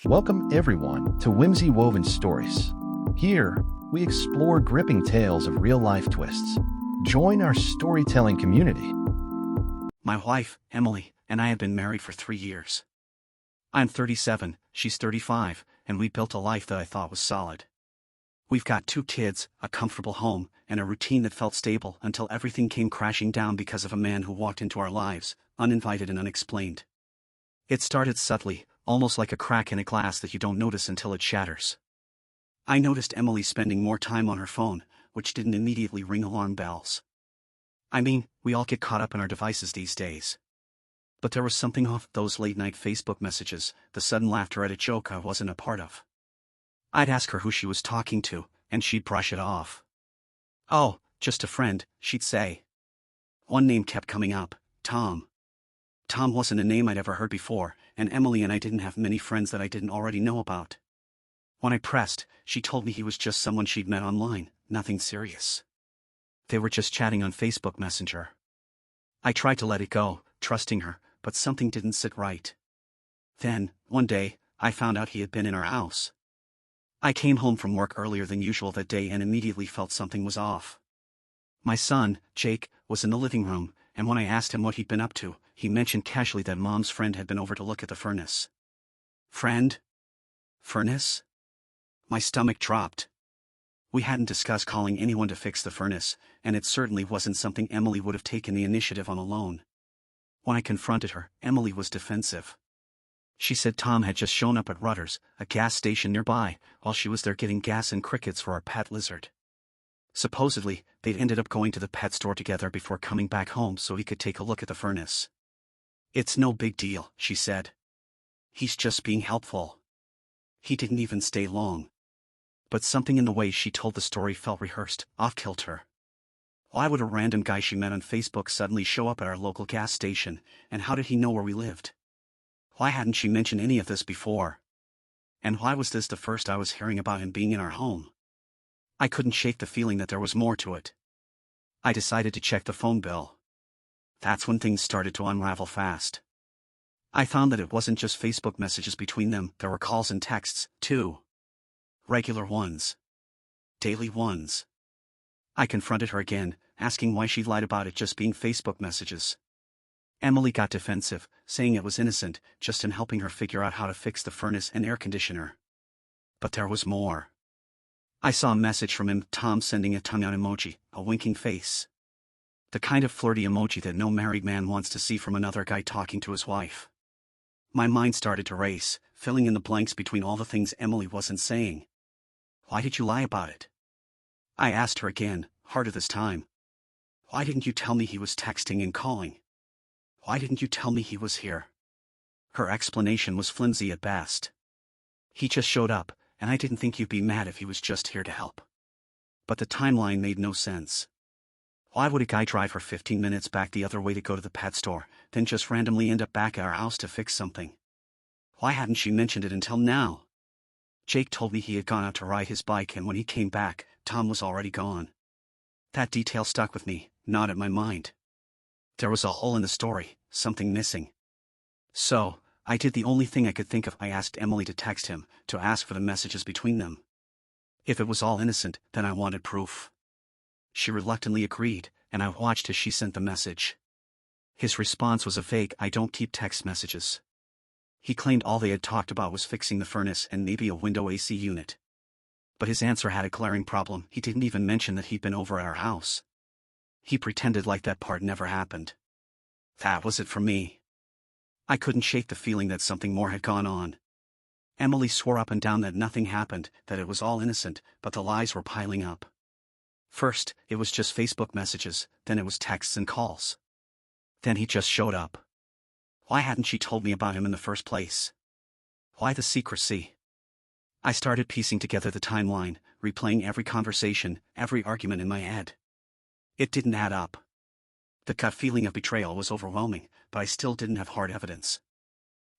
Welcome everyone to Whimsy Woven Stories. Here, we explore gripping tales of real-life twists. Join our storytelling community. My wife, Emily, and I have been married for 3 years. I'm 37, she's 35, and we built a life that I thought was solid. We've got 2 kids, a comfortable home, and a routine that felt stable until everything came crashing down because of a man who walked into our lives, uninvited and unexplained. It started subtly, almost like a crack in a glass that you don't notice until it shatters. I noticed Emily spending more time on her phone, which didn't immediately ring alarm bells. I mean, we all get caught up in our devices these days. But there was something off: those late-night Facebook messages, the sudden laughter at a joke I wasn't a part of. I'd ask her who she was talking to, and she'd brush it off. "Oh, just a friend," she'd say. One name kept coming up: Tom. Tom wasn't a name I'd ever heard before, and Emily and I didn't have many friends that I didn't already know about. When I pressed, she told me he was just someone she'd met online, nothing serious. They were just chatting on Facebook Messenger. I tried to let it go, trusting her, but something didn't sit right. Then, one day, I found out he had been in our house. I came home from work earlier than usual that day and immediately felt something was off. My son, Jake, was in the living room, and when I asked him what he'd been up to, he mentioned casually that Mom's friend had been over to look at the furnace. Friend? Furnace? My stomach dropped. We hadn't discussed calling anyone to fix the furnace, and it certainly wasn't something Emily would have taken the initiative on alone. When I confronted her, Emily was defensive. She said Tom had just shown up at Rutter's, a gas station nearby, while she was there getting gas and crickets for our pet lizard. Supposedly, they'd ended up going to the pet store together before coming back home so he could take a look at the furnace. "It's no big deal," she said. "He's just being helpful." He didn't even stay long. But something in the way she told the story felt rehearsed, off-kilter. Why would a random guy she met on Facebook suddenly show up at our local gas station, and how did he know where we lived? Why hadn't she mentioned any of this before? And why was this the first I was hearing about him being in our home? I couldn't shake the feeling that there was more to it. I decided to check the phone bill. That's when things started to unravel fast. I found that it wasn't just Facebook messages between them, there were calls and texts, too. Regular ones. Daily ones. I confronted her again, asking why she lied about it just being Facebook messages. Emily got defensive, saying it was innocent, just him helping her figure out how to fix the furnace and air conditioner. But there was more. I saw a message from him, Tom sending a tongue-out emoji, a winking face. The kind of flirty emoji that no married man wants to see from another guy talking to his wife. My mind started to race, filling in the blanks between all the things Emily wasn't saying. "Why did you lie about it?" I asked her again, harder this time. "Why didn't you tell me he was texting and calling? Why didn't you tell me he was here?" Her explanation was flimsy at best. "He just showed up, and I didn't think you'd be mad if he was just here to help." But the timeline made no sense. Why would a guy drive her 15 minutes back the other way to go to the pet store, then just randomly end up back at our house to fix something? Why hadn't she mentioned it until now? Jake told me he had gone out to ride his bike, and when he came back, Tom was already gone. That detail stuck with me, gnawed at my mind. There was a hole in the story, something missing. So, I did the only thing I could think of. I asked Emily to text him, to ask for the messages between them. If it was all innocent, then I wanted proof. She reluctantly agreed, and I watched as she sent the message. His response was a vague, "I don't keep text messages." He claimed all they had talked about was fixing the furnace and maybe a window AC unit. But his answer had a glaring problem: he didn't even mention that he'd been over at our house. He pretended like that part never happened. That was it for me. I couldn't shake the feeling that something more had gone on. Emily swore up and down that nothing happened, that it was all innocent, but the lies were piling up. First, it was just Facebook messages, then it was texts and calls. Then he just showed up. Why hadn't she told me about him in the first place? Why the secrecy? I started piecing together the timeline, replaying every conversation, every argument in my head. It didn't add up. The gut feeling of betrayal was overwhelming, but I still didn't have hard evidence.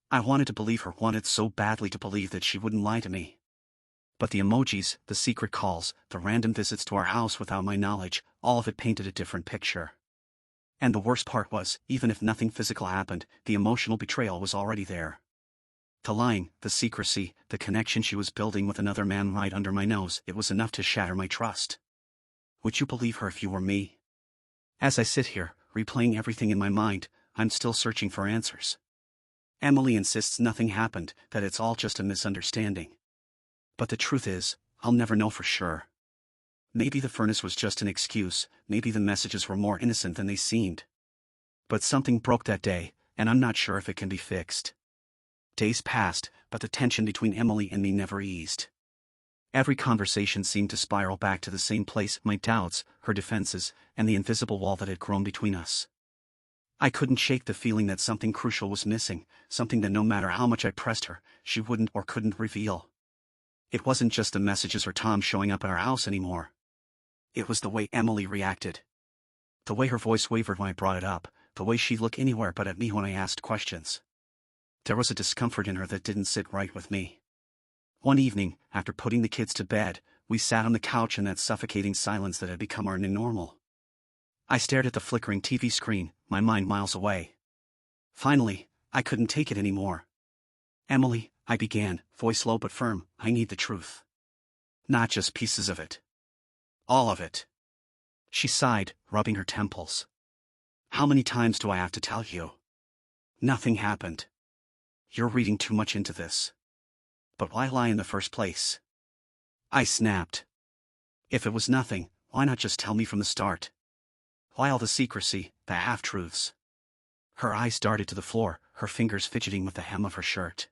I wanted to believe her, wanted so badly to believe that she wouldn't lie to me. But the emojis, the secret calls, the random visits to our house without my knowledge, all of it painted a different picture. And the worst part was, even if nothing physical happened, the emotional betrayal was already there. The lying, the secrecy, the connection she was building with another man right under my nose, it was enough to shatter my trust. Would you believe her if you were me? As I sit here, replaying everything in my mind, I'm still searching for answers. Emily insists nothing happened, that it's all just a misunderstanding. But the truth is, I'll never know for sure. Maybe the furnace was just an excuse, maybe the messages were more innocent than they seemed. But something broke that day, and I'm not sure if it can be fixed. Days passed, but the tension between Emily and me never eased. Every conversation seemed to spiral back to the same place, my doubts, her defenses, and the invisible wall that had grown between us. I couldn't shake the feeling that something crucial was missing, something that no matter how much I pressed her, she wouldn't or couldn't reveal. It wasn't just the messages or Tom showing up at our house anymore. It was the way Emily reacted. The way her voice wavered when I brought it up, the way she'd look anywhere but at me when I asked questions. There was a discomfort in her that didn't sit right with me. One evening, after putting the kids to bed, we sat on the couch in that suffocating silence that had become our new normal. I stared at the flickering TV screen, my mind miles away. Finally, I couldn't take it anymore. Emily, I began, voice low but firm, I need the truth. Not just pieces of it. All of it. She sighed, rubbing her temples. How many times do I have to tell you? Nothing happened. You're reading too much into this. But why lie in the first place? I snapped. If it was nothing, why not just tell me from the start? Why all the secrecy, the half-truths? Her eyes darted to the floor, her fingers fidgeting with the hem of her shirt.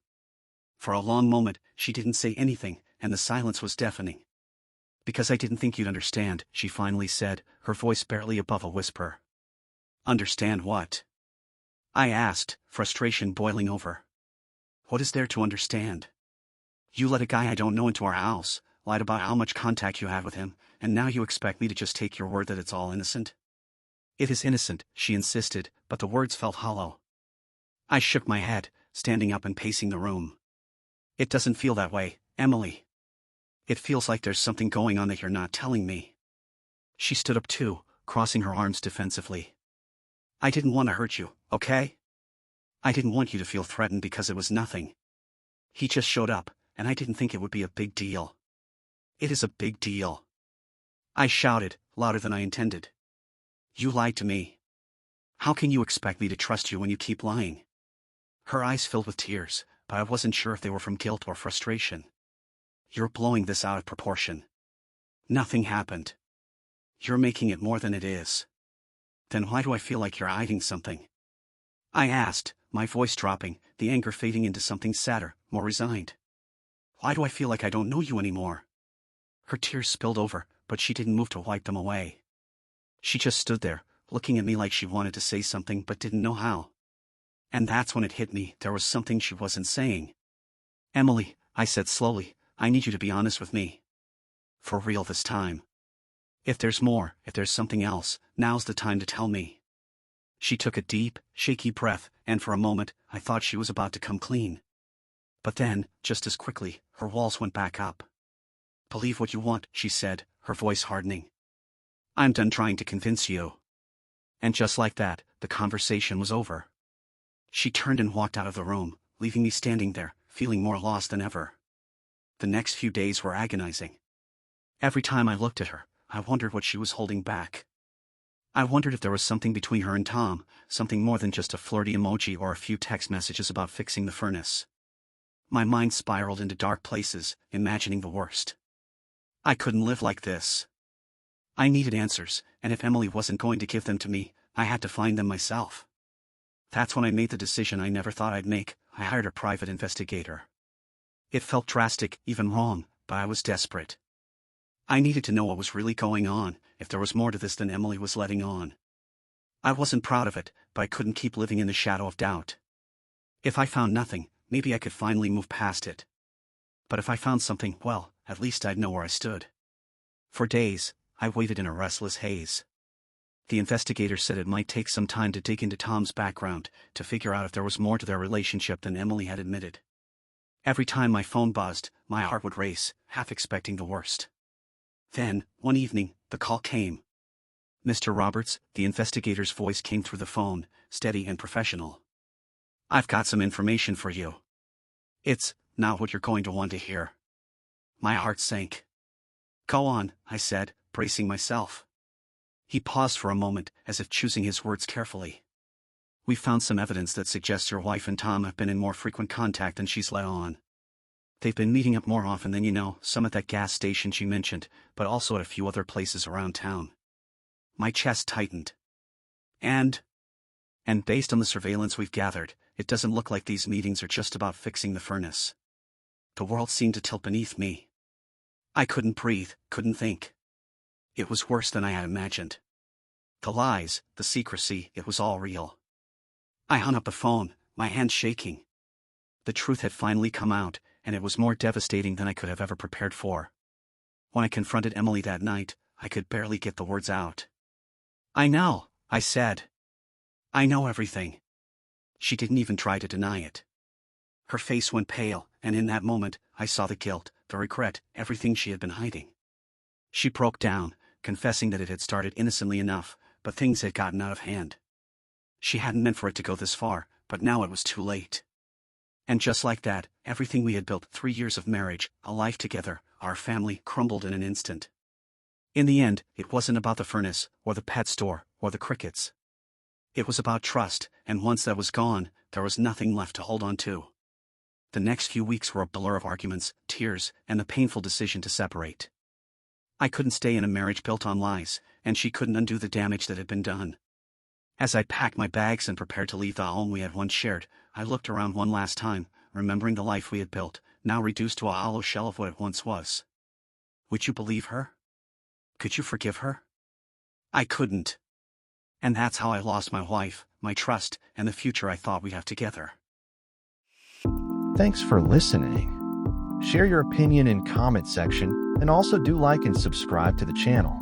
For a long moment, she didn't say anything, and the silence was deafening. Because I didn't think you'd understand, she finally said, her voice barely above a whisper. Understand what? I asked, frustration boiling over. What is there to understand? You let a guy I don't know into our house, lied about how much contact you have with him, and now you expect me to just take your word that it's all innocent? It is innocent, she insisted, but the words felt hollow. I shook my head, standing up and pacing the room. It doesn't feel that way, Emily. It feels like there's something going on that you're not telling me. She stood up too, crossing her arms defensively. I didn't want to hurt you, okay? I didn't want you to feel threatened because it was nothing. He just showed up, and I didn't think it would be a big deal. It is a big deal. I shouted, louder than I intended. You lied to me. How can you expect me to trust you when you keep lying? Her eyes filled with tears, but I wasn't sure if they were from guilt or frustration. You're blowing this out of proportion. Nothing happened. You're making it more than it is. Then why do I feel like you're hiding something? I asked, my voice dropping, the anger fading into something sadder, more resigned. Why do I feel like I don't know you anymore? Her tears spilled over, but she didn't move to wipe them away. She just stood there, looking at me like she wanted to say something but didn't know how. And that's when it hit me, there was something she wasn't saying. Emily, I said slowly, I need you to be honest with me. For real this time. If there's more, if there's something else, now's the time to tell me. She took a deep, shaky breath, and for a moment, I thought she was about to come clean. But then, just as quickly, her walls went back up. Believe what you want, she said, her voice hardening. I'm done trying to convince you. And just like that, the conversation was over. She turned and walked out of the room, leaving me standing there, feeling more lost than ever. The next few days were agonizing. Every time I looked at her, I wondered what she was holding back. I wondered if there was something between her and Tom, something more than just a flirty emoji or a few text messages about fixing the furnace. My mind spiraled into dark places, imagining the worst. I couldn't live like this. I needed answers, and if Emily wasn't going to give them to me, I had to find them myself. That's when I made the decision I never thought I'd make. I hired a private investigator. It felt drastic, even wrong, but I was desperate. I needed to know what was really going on, if there was more to this than Emily was letting on. I wasn't proud of it, but I couldn't keep living in the shadow of doubt. If I found nothing, maybe I could finally move past it. But if I found something, well, at least I'd know where I stood. For days, I waited in a restless haze. The investigator said it might take some time to dig into Tom's background, to figure out if there was more to their relationship than Emily had admitted. Every time my phone buzzed, my heart would race, half expecting the worst. Then, one evening, the call came. Mr. Roberts, the investigator's voice came through the phone, steady and professional. I've got some information for you. It's not what you're going to want to hear. My heart sank. Go on, I said, bracing myself. He paused for a moment, as if choosing his words carefully. We found some evidence that suggests your wife and Tom have been in more frequent contact than she's let on. They've been meeting up more often than you know, some at that gas station she mentioned, but also at a few other places around town. My chest tightened. And based on the surveillance we've gathered, it doesn't look like these meetings are just about fixing the furnace. The world seemed to tilt beneath me. I couldn't breathe, couldn't think. It was worse than I had imagined. The lies, the secrecy, it was all real. I hung up the phone, my hands shaking. The truth had finally come out, and it was more devastating than I could have ever prepared for. When I confronted Emily that night, I could barely get the words out. I know, I said. I know everything. She didn't even try to deny it. Her face went pale, and in that moment, I saw the guilt, the regret, everything she had been hiding. She broke down, confessing that it had started innocently enough, but things had gotten out of hand. She hadn't meant for it to go this far, but now it was too late. And just like that, everything we had built, 3 years of marriage, a life together, our family, crumbled in an instant. In the end, it wasn't about the furnace, or the pet store, or the crickets. It was about trust, and once that was gone, there was nothing left to hold on to. The next few weeks were a blur of arguments, tears, and the painful decision to separate. I couldn't stay in a marriage built on lies, and she couldn't undo the damage that had been done. As I packed my bags and prepared to leave the home we had once shared, I looked around one last time, remembering the life we had built, now reduced to a hollow shell of what it once was. Would you believe her? Could you forgive her? I couldn't. And that's how I lost my wife, my trust, and the future I thought we'd have together. Thanks for listening. Share your opinion in comment section, and also do like and subscribe to the channel.